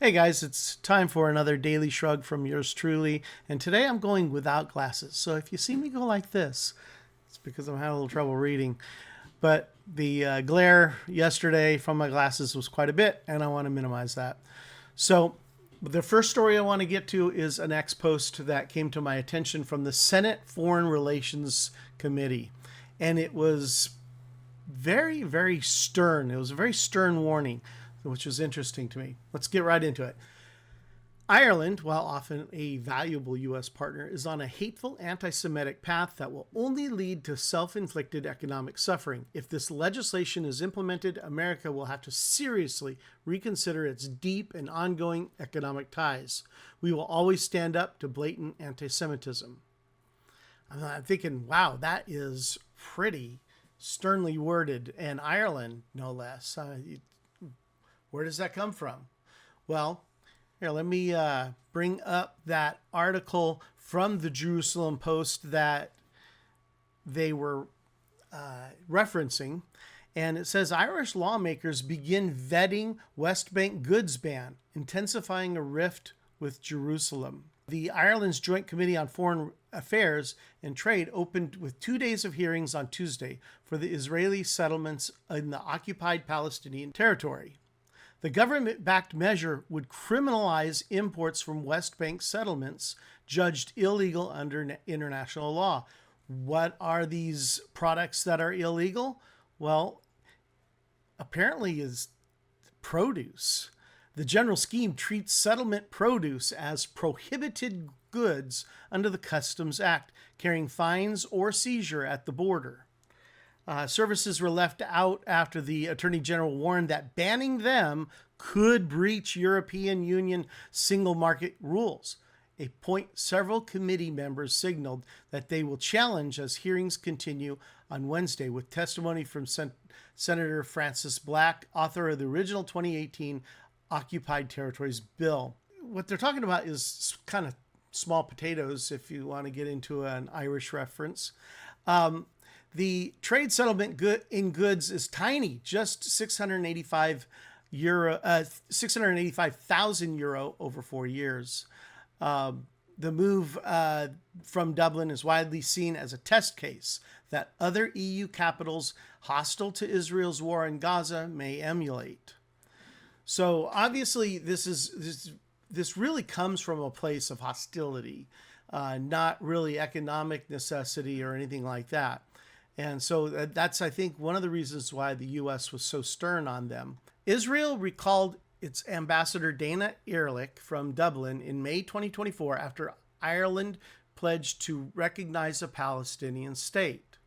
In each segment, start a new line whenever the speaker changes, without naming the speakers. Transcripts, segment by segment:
Hey guys, it's time for another Daily Shrug from yours truly, and today I'm going without glasses. So if you see me go like this, it's because I'm having a little trouble reading. But the glare yesterday from my glasses was quite a bit, and I want to minimize that. So the first story I want to get to is an ex post that came to my attention from the Senate Foreign Relations Committee, and it was very, very stern. It was a very stern warning, which was interesting to me. Let's get right into it. Ireland, while often a valuable U.S. partner, is on a hateful anti-Semitic path that will only lead to self-inflicted economic suffering. If this legislation is implemented, America will have to seriously reconsider its deep and ongoing economic ties. We will always stand up to blatant anti-Semitism. I'm thinking, wow, that is pretty sternly worded, and Ireland, no less. Where does that come from? Well, here, let me bring up that article from the Jerusalem Post that they were referencing. And it says Irish lawmakers begin vetting West Bank goods ban, intensifying a rift with Jerusalem. The Ireland's Joint Committee on Foreign Affairs and Trade opened with 2 days of hearings on Tuesday for the Israeli settlements in the occupied Palestinian territory. The government-backed measure would criminalize imports from West Bank settlements judged illegal under international law. What are these products that are illegal? Well, apparently is produce. The general scheme treats settlement produce as prohibited goods under the Customs Act, carrying fines or seizure at the border. Services were left out after the Attorney General warned that banning them could breach European Union single market rules, a point several committee members signaled that they will challenge as hearings continue on Wednesday, with testimony from Senator Francis Black, author of the original 2018 Occupied Territories Bill. What they're talking about is kind of small potatoes, if you want to get into an Irish reference. The trade settlement in goods is tiny, just €685,000 over 4 years. The move from Dublin is widely seen as a test case that other EU capitals hostile to Israel's war in Gaza may emulate. So obviously, this really comes from a place of hostility, not really economic necessity or anything like that. And so that's, I think, one of the reasons why the U.S. was so stern on them. Israel recalled its ambassador Dana Ehrlich from Dublin in May 2024 after Ireland pledged to recognize a Palestinian state,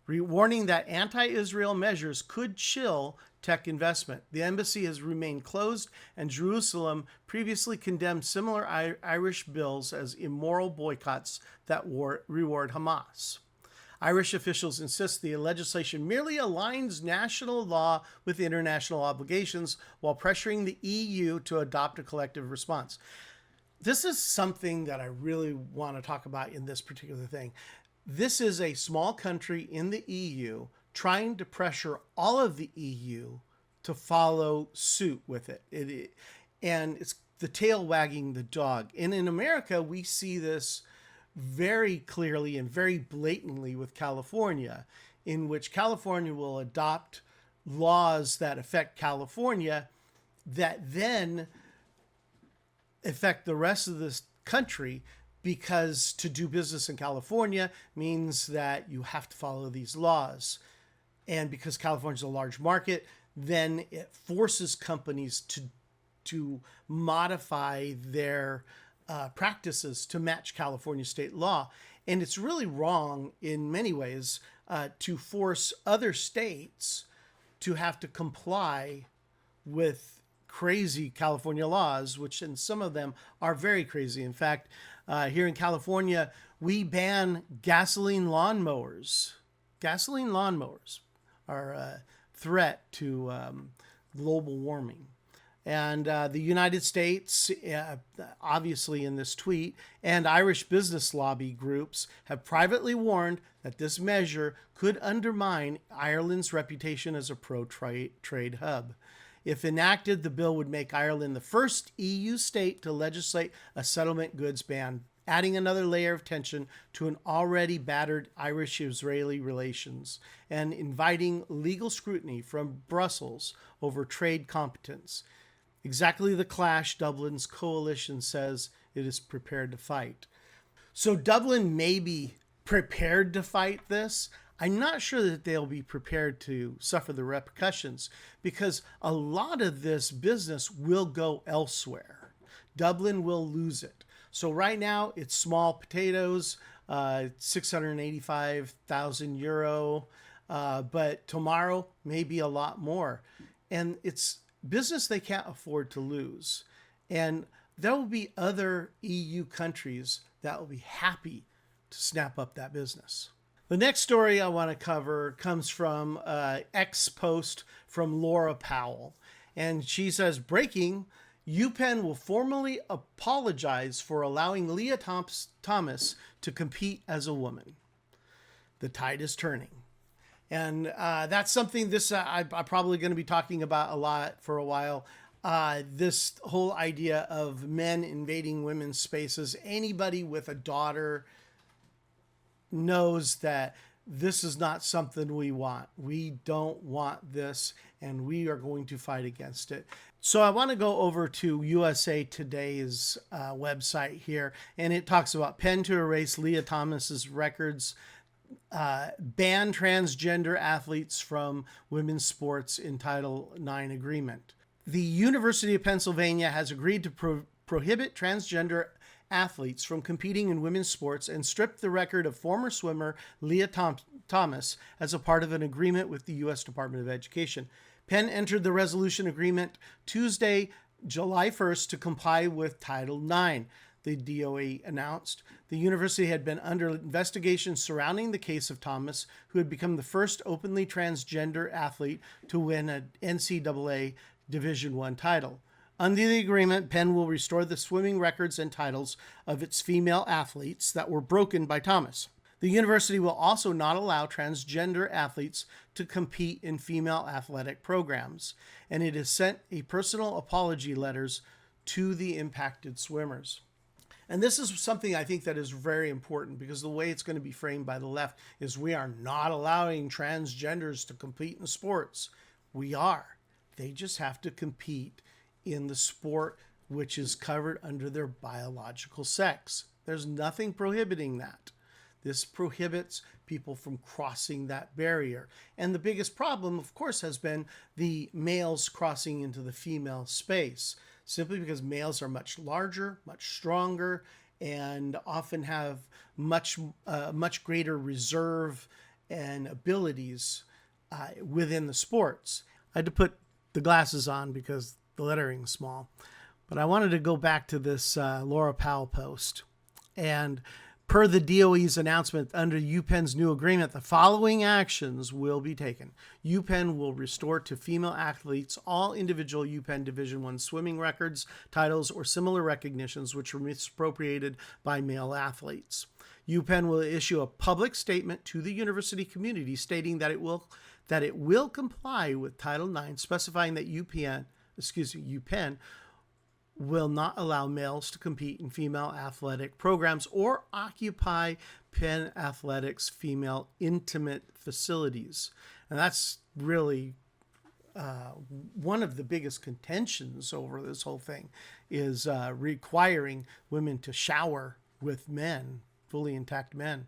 warning that anti-Israel measures could chill tech investment. The embassy has remained closed, and Jerusalem previously condemned similar Irish bills as immoral boycotts that reward Hamas. Irish officials insist the legislation merely aligns national law with international obligations while pressuring the EU to adopt a collective response. This is something that I really want to talk about in this particular thing. This is a small country in the EU trying to pressure all of the EU to follow suit with it. And it's the tail wagging the dog. And in America, we see this very clearly and very blatantly with California, in which California will adopt laws that affect California that then affect the rest of this country, because to do business in California means that you have to follow these laws. And because California is a large market, then it forces companies to modify their practices to match California state law. And it's really wrong in many ways to force other states to have to comply with crazy California laws, which in some of them are very crazy. In fact, here in California, we ban gasoline lawnmowers. Gasoline lawnmowers are a threat to global warming. And the United States, obviously in this tweet, and Irish business lobby groups have privately warned that this measure could undermine Ireland's reputation as a pro-trade hub. If enacted, the bill would make Ireland the first EU state to legislate a settlement goods ban, adding another layer of tension to an already battered Irish-Israeli relations and inviting legal scrutiny from Brussels over trade competence. Exactly the clash Dublin's coalition says it is prepared to fight. So Dublin may be prepared to fight this. I'm not sure that they'll be prepared to suffer the repercussions because a lot of this business will go elsewhere. Dublin will lose it. So right now it's small potatoes, 685,000 euro, but tomorrow maybe a lot more. And it's business they can't afford to lose. And there will be other EU countries that will be happy to snap up that business. The next story I want to cover comes from X post from Laura Powell. And she says, breaking, UPenn will formally apologize for allowing Leah Thomas to compete as a woman. The tide is turning. And that's something I'm probably going to be talking about a lot for a while. This whole idea of men invading women's spaces. Anybody with a daughter knows that this is not something we want. We don't want this, and we are going to fight against it. So I want to go over to USA Today's website here, and it talks about Penn to erase Leah Thomas's records, ban transgender athletes from women's sports in Title IX agreement. The University of Pennsylvania has agreed to prohibit transgender athletes from competing in women's sports and stripped the record of former swimmer Leah Thomas as a part of an agreement with the U.S. Department of Education. Penn entered the resolution agreement Tuesday, July 1st, to comply with Title IX, the DOE announced. The university had been under investigation surrounding the case of Thomas, who had become the first openly transgender athlete to win an NCAA Division I title. Under the agreement, Penn will restore the swimming records and titles of its female athletes that were broken by Thomas. The university will also not allow transgender athletes to compete in female athletic programs, and it has sent a personal apology letters to the impacted swimmers. And this is something I think that is very important because the way it's going to be framed by the left is we are not allowing transgenders to compete in sports. We are. They just have to compete in the sport which is covered under their biological sex. There's nothing prohibiting that. This prohibits people from crossing that barrier. And the biggest problem, of course, has been the males crossing into the female space, simply because males are much larger, much stronger, and often have much greater reserve and abilities within the sports. I had to put the glasses on because the lettering's small. But I wanted to go back to this Laura Powell post. And per the DOE's announcement under UPenn's new agreement, the following actions will be taken. UPenn will restore to female athletes all individual UPenn Division I swimming records, titles, or similar recognitions which were misappropriated by male athletes. UPenn will issue a public statement to the university community stating that it will comply with Title IX, specifying that UPenn will not allow males to compete in female athletic programs or occupy Penn Athletics' female intimate facilities. And that's really one of the biggest contentions over this whole thing is requiring women to shower with men, fully intact men.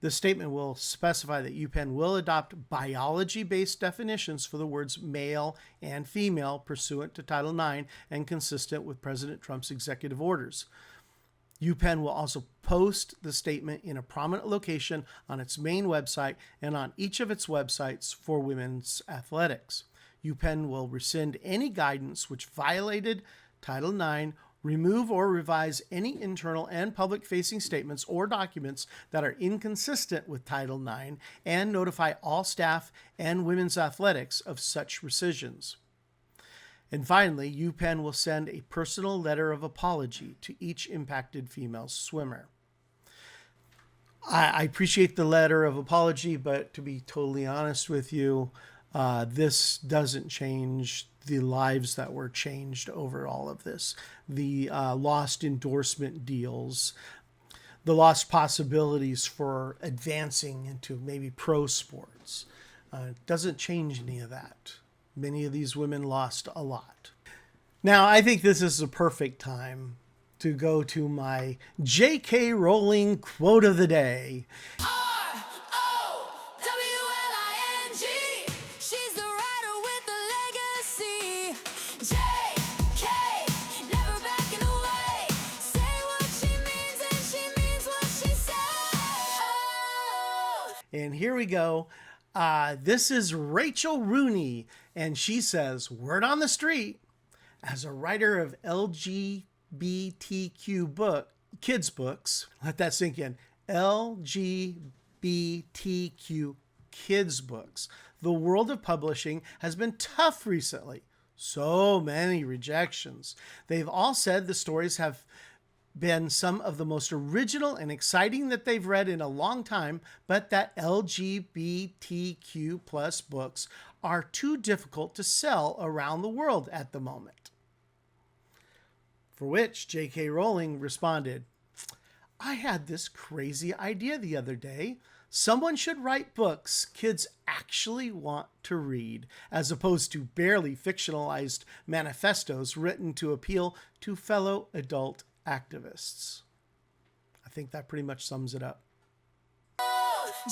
The statement will specify that UPenn will adopt biology-based definitions for the words male and female pursuant to Title IX and consistent with President Trump's executive orders. UPenn will also post the statement in a prominent location on its main website and on each of its websites for women's athletics. UPenn will rescind any guidance which violated Title IX, remove or revise any internal and public-facing statements or documents that are inconsistent with Title IX, and notify all staff and women's athletics of such rescissions. And finally, UPenn will send a personal letter of apology to each impacted female swimmer. I appreciate the letter of apology, but to be totally honest with you, this doesn't change the lives that were changed over all of this, the lost endorsement deals, the lost possibilities for advancing into maybe pro sports. It doesn't change any of that. Many of these women lost a lot. Now, I think this is a perfect time to go to my J.K. Rowling quote of the day. R-O-W-L-I-N-G. She's the writer with the legacy. J.K. never backing away. Say what she means and she means what she says. And here we go. This is Rachel Rooney, and she says, word on the street, as a writer of LGBTQ kids books, let that sink in, LGBTQ kids books, the world of publishing has been tough recently. So many rejections. They've all said the stories have been some of the most original and exciting that they've read in a long time, but that LGBTQ plus books are too difficult to sell around the world at the moment. For which J.K. Rowling responded, I had this crazy idea the other day. Someone should write books kids actually want to read, as opposed to barely fictionalized manifestos written to appeal to fellow adult activists. I think that pretty much sums it up.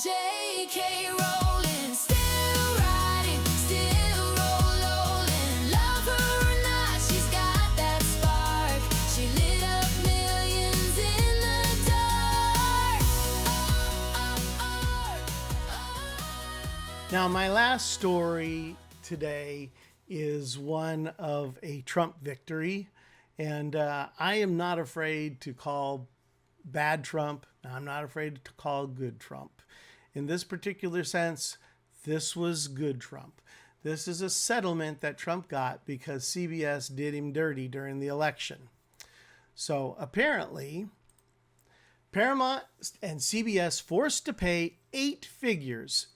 J.K. Rowling, still writing, still rolling. Love her or not, she's got that spark. She lit up millions in the dark. Now, my last story today is one of a Trump victory. And I am not afraid to call bad Trump. I'm not afraid to call good Trump. In this particular sense, this was good Trump. This is a settlement that Trump got because CBS did him dirty during the election. So apparently, Paramount and CBS forced to pay 8 figures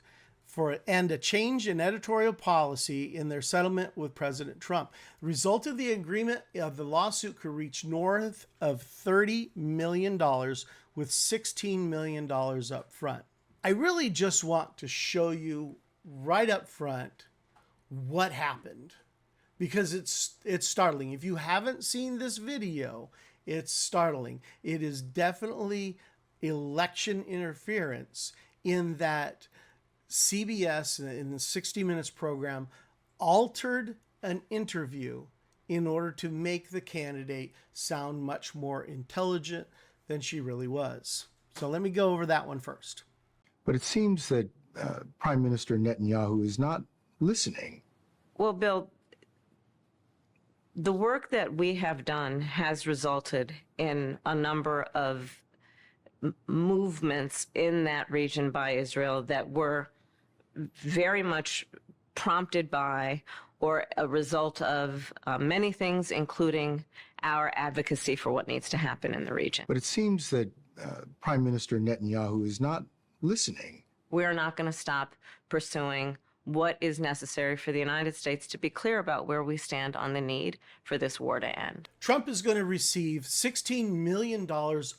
and a change in editorial policy in their settlement with President Trump. The result of the agreement of the lawsuit could reach north of $30 million with $16 million up front. I really just want to show you right up front what happened, because it's startling. If you haven't seen this video, it's startling. It is definitely election interference in that CBS in the 60 Minutes program altered an interview in order to make the candidate sound much more intelligent than she really was. So let me go over that one first.
But it seems that Prime Minister Netanyahu is not listening.
Well, Bill, the work that we have done has resulted in a number of movements in that region by Israel that were very much prompted by or a result of many things, including our advocacy for what needs to happen in the region.
But it seems that Prime Minister Netanyahu is not listening.
We are not going to stop pursuing what is necessary for the United States to be clear about where we stand on the need for this war to end.
Trump is going to receive $16 million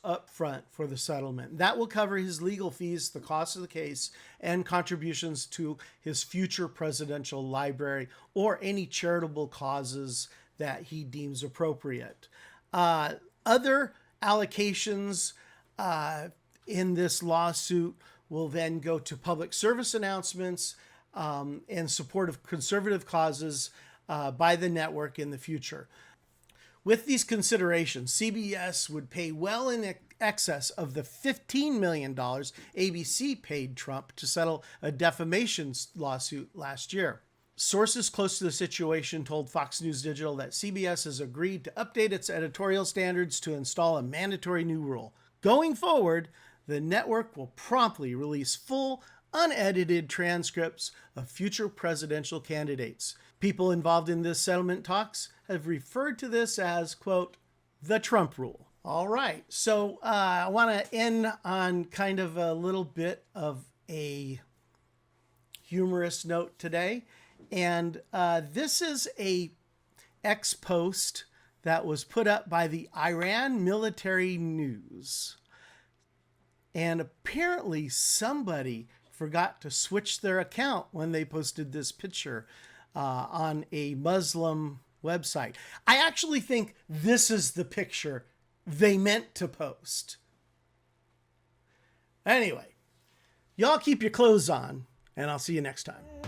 up front for the settlement. That will cover his legal fees, the cost of the case, and contributions to his future presidential library or any charitable causes that he deems appropriate. Other allocations in this lawsuit will then go to public service announcements and support of conservative causes by the network in the future. With these considerations, CBS would pay well in excess of the $15 million ABC paid Trump to settle a defamation lawsuit last year. Sources close to the situation told Fox News Digital that CBS has agreed to update its editorial standards to install a mandatory new rule. Going forward, the network will promptly release full, unedited transcripts of future presidential candidates. People involved in this settlement talks have referred to this as, quote, the Trump rule. All right, so I want to end on kind of a little bit of a humorous note today. And this is a X post that was put up by the Iran Military News. And apparently somebody forgot to switch their account when they posted this picture on a Muslim website. I actually think this is the picture they meant to post. Anyway, y'all keep your clothes on, and I'll see you next time.